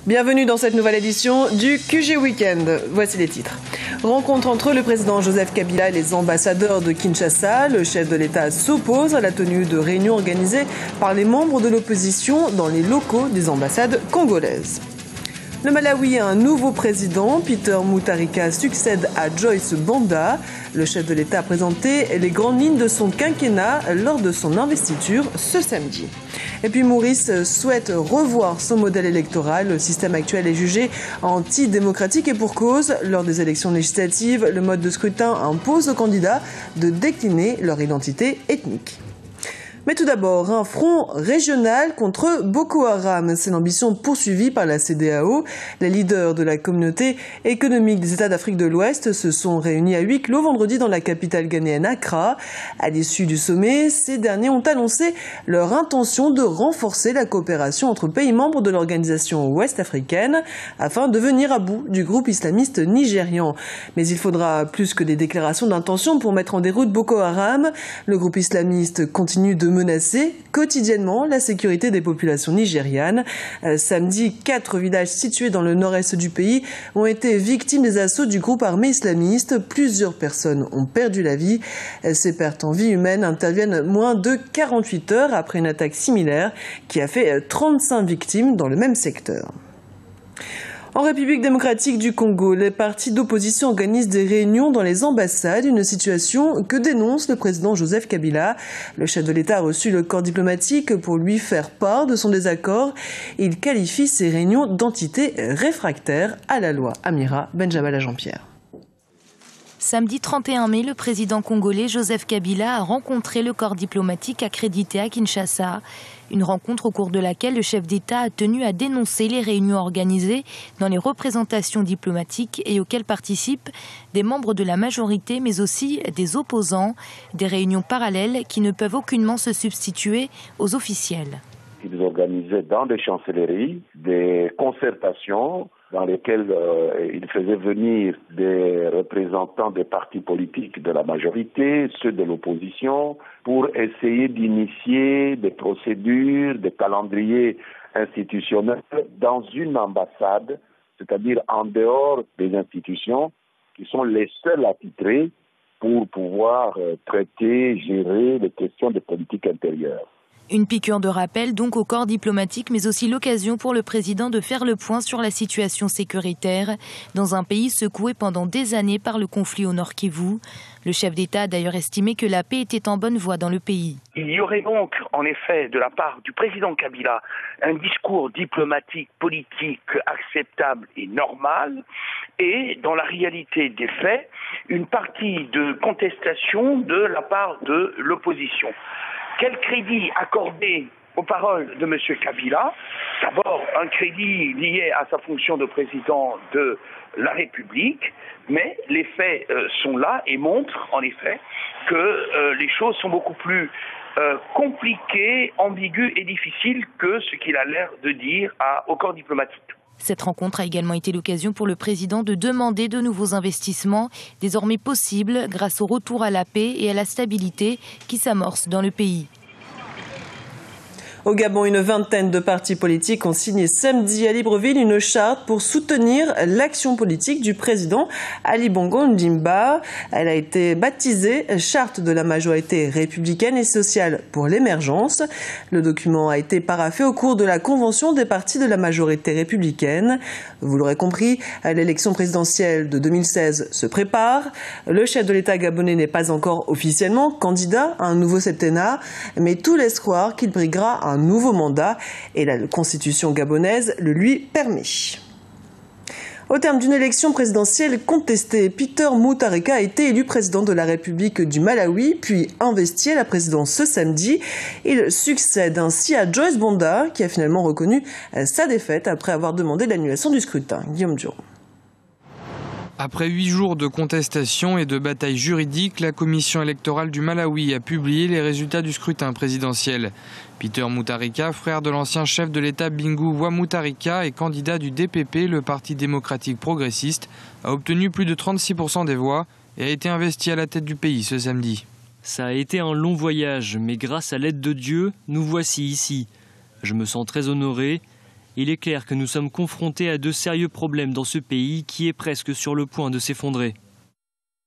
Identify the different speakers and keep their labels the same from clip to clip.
Speaker 1: Bienvenue dans cette nouvelle édition du QG Weekend. Voici les titres. Rencontre entre le président Joseph Kabila et les ambassadeurs de Kinshasa. Le chef de l'État s'oppose à la tenue de réunions organisées par les membres de l'opposition dans les locaux des ambassades congolaises. Le Malawi a un nouveau président. Peter Mutharika succède à Joyce Banda. Le chef de l'État a présenté les grandes lignes de son quinquennat lors de son investiture ce samedi. Et puis Maurice souhaite revoir son modèle électoral. Le système actuel est jugé antidémocratique et pour cause. Lors des élections législatives, le mode de scrutin impose aux candidats de décliner leur identité ethnique. Mais tout d'abord, un front régional contre Boko Haram. C'est l'ambition poursuivie par la CEDEAO. Les leaders de la communauté économique des États d'Afrique de l'Ouest se sont réunis à huis clos vendredi dans la capitale ghanéenne Accra. À l'issue du sommet, ces derniers ont annoncé leur intention de renforcer la coopération entre pays membres de l'organisation ouest-africaine afin de venir à bout du groupe islamiste nigérian. Mais il faudra plus que des déclarations d'intention pour mettre en déroute Boko Haram. Le groupe islamiste continue de menacer quotidiennement la sécurité des populations nigérianes. Samedi, 4 villages situés dans le nord-est du pays ont été victimes des assauts du groupe armé islamiste. Plusieurs personnes ont perdu la vie. Ces pertes en vie humaine interviennent moins de 48 heures après une attaque similaire qui a fait 35 victimes dans le même secteur. En République démocratique du Congo, les partis d'opposition organisent des réunions dans les ambassades, une situation que dénonce le président Joseph Kabila. Le chef de l'État a reçu le corps diplomatique pour lui faire part de son désaccord. Il qualifie ces réunions d'entités réfractaires à la loi. Amira Benjabala Jean-Pierre.
Speaker 2: Samedi 31 mai, le président congolais Joseph Kabila a rencontré le corps diplomatique accrédité à Kinshasa. Une rencontre au cours de laquelle le chef d'État a tenu à dénoncer les réunions organisées dans les représentations diplomatiques et auxquelles participent des membres de la majorité mais aussi des opposants. Des réunions parallèles qui ne peuvent aucunement se substituer aux officielles.
Speaker 3: Ils organisaient dans des chancelleries des concertations dans lesquelles ils faisaient venir des représentants des partis politiques de la majorité, ceux de l'opposition, pour essayer d'initier des procédures, des calendriers institutionnels dans une ambassade, c'est-à-dire en dehors des institutions qui sont les seuls attitrés pour pouvoir traiter, gérer les questions de politique intérieure.
Speaker 2: Une piqûre de rappel donc au corps diplomatique, mais aussi l'occasion pour le président de faire le point sur la situation sécuritaire dans un pays secoué pendant des années par le conflit au Nord Kivu. Le chef d'État a d'ailleurs estimé que la paix était en bonne voie dans le pays.
Speaker 4: Il y aurait donc, en effet, de la part du président Kabila, un discours diplomatique, politique acceptable et normal, et dans la réalité des faits, une partie de contestation de la part de l'opposition. Quel crédit accorder aux paroles de M. Kabila? D'abord, un crédit lié à sa fonction de président de la République, mais les faits sont là et montrent en effet que les choses sont beaucoup plus compliquées, ambiguës et difficiles que ce qu'il a l'air de dire au corps diplomatique.
Speaker 2: Cette rencontre a également été l'occasion pour le président de demander de nouveaux investissements, désormais possibles grâce au retour à la paix et à la stabilité qui s'amorce dans le pays.
Speaker 1: Au Gabon, une vingtaine de partis politiques ont signé samedi à Libreville une charte pour soutenir l'action politique du président Ali Bongo Ndimba. Elle a été baptisée Charte de la majorité républicaine et sociale pour l'émergence. Le document a été paraphé au cours de la convention des partis de la majorité républicaine. Vous l'aurez compris, l'élection présidentielle de 2016 se prépare. Le chef de l'État gabonais n'est pas encore officiellement candidat à un nouveau septennat, mais tout laisse croire qu'il briguera un nouveau mandat et la constitution gabonaise le lui permet. Au terme d'une élection présidentielle contestée, Peter Mutharika a été élu président de la République du Malawi, puis investi à la présidence ce samedi. Il succède ainsi à Joyce Banda, qui a finalement reconnu sa défaite après avoir demandé l'annulation du scrutin. Guillaume Durand.
Speaker 5: Après 8 jours de contestation et de bataille juridique, la commission électorale du Malawi a publié les résultats du scrutin présidentiel. Peter Mutharika, frère de l'ancien chef de l'État Bingu wa Mutharika et candidat du DPP, le Parti démocratique progressiste, a obtenu plus de 36% des voix et a été investi à la tête du pays ce samedi.
Speaker 6: Ça a été un long voyage, mais grâce à l'aide de Dieu, nous voici ici. Je me sens très honoré Il est clair que nous sommes confrontés à de sérieux problèmes dans ce pays qui est presque sur le point de s'effondrer.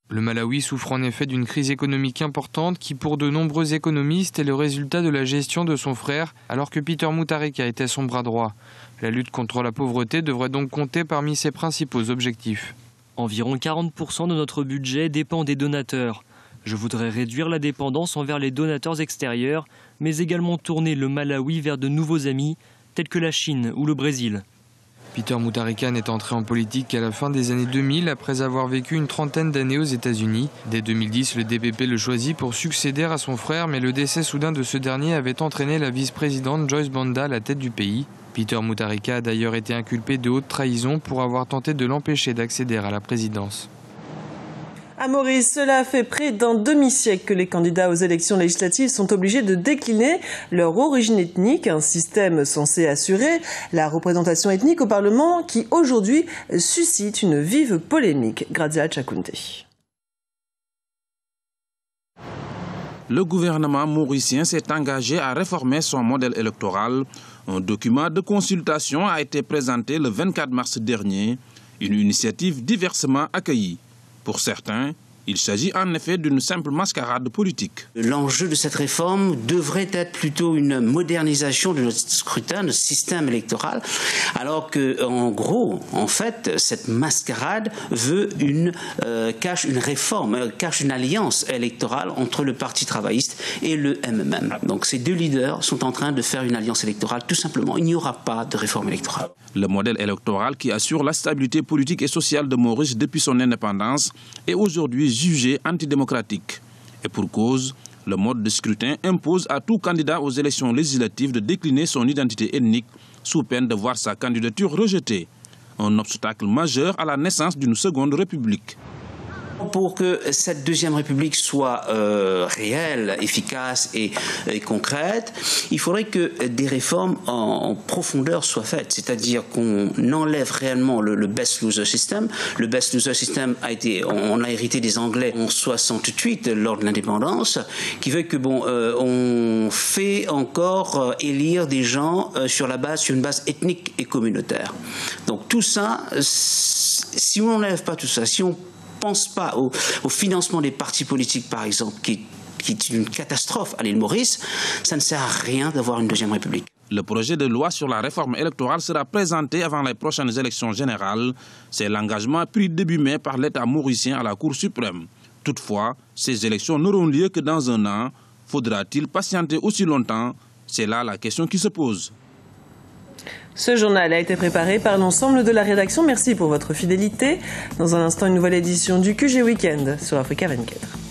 Speaker 5: Le Malawi souffre en effet d'une crise économique importante qui, pour de nombreux économistes, est le résultat de la gestion de son frère, alors que Peter Mutharika était son bras droit. La lutte contre la pauvreté devrait donc compter parmi ses principaux objectifs.
Speaker 6: Environ 40% de notre budget dépend des donateurs. Je voudrais réduire la dépendance envers les donateurs extérieurs, mais également tourner le Malawi vers de nouveaux amis, tels que la Chine ou le Brésil.
Speaker 5: Peter Mutharika n'est entré en politique qu'à la fin des années 2000, après avoir vécu une trentaine d'années aux États-Unis. Dès 2010, le DPP le choisit pour succéder à son frère, mais le décès soudain de ce dernier avait entraîné la vice-présidente Joyce Banda à la tête du pays. Peter Mutharika a d'ailleurs été inculpé de haute trahison pour avoir tenté de l'empêcher d'accéder à la présidence.
Speaker 1: À Maurice, cela fait près d'un demi-siècle que les candidats aux élections législatives sont obligés de décliner leur origine ethnique, un système censé assurer la représentation ethnique au Parlement qui aujourd'hui suscite une vive polémique. Grazia Chakunte.
Speaker 7: Le gouvernement mauricien s'est engagé à réformer son modèle électoral. Un document de consultation a été présenté le 24 mars dernier, une initiative diversement accueillie. Pour certains, il s'agit en effet d'une simple mascarade politique.
Speaker 8: L'enjeu de cette réforme devrait être plutôt une modernisation de notre scrutin, de notre système électoral, alors que, en gros, en fait, cette mascarade cache une réforme, cache une alliance électorale entre le Parti travailliste et le MMM. Donc ces deux leaders sont en train de faire une alliance électorale, tout simplement. Il n'y aura pas de réforme électorale.
Speaker 7: Le modèle électoral qui assure la stabilité politique et sociale de Maurice depuis son indépendance est aujourd'hui jugé antidémocratique. Et pour cause, le mode de scrutin impose à tout candidat aux élections législatives de décliner son identité ethnique sous peine de voir sa candidature rejetée. Un obstacle majeur à la naissance d'une seconde république.
Speaker 8: Pour que cette deuxième république soit réelle, efficace et concrète, il faudrait que des réformes en profondeur soient faites. C'est-à-dire qu'on enlève réellement le best loser system. Le best loser system on a hérité des Anglais en 68 lors de l'indépendance, qui veut que on fait encore élire des gens sur une base ethnique et communautaire. Donc tout ça, si on n'enlève pas tout ça, si on pense pas au financement des partis politiques, par exemple, qui est une catastrophe à l'île Maurice, ça ne sert à rien d'avoir une deuxième république.
Speaker 7: Le projet de loi sur la réforme électorale sera présenté avant les prochaines élections générales. C'est l'engagement pris début mai par l'État mauricien à la Cour suprême. Toutefois, ces élections n'auront lieu que dans un an. Faudra-t-il patienter aussi longtemps? C'est là la question qui se pose.
Speaker 1: Ce journal a été préparé par l'ensemble de la rédaction. Merci pour votre fidélité. Dans un instant, une nouvelle édition du QG Weekend sur Africa 24.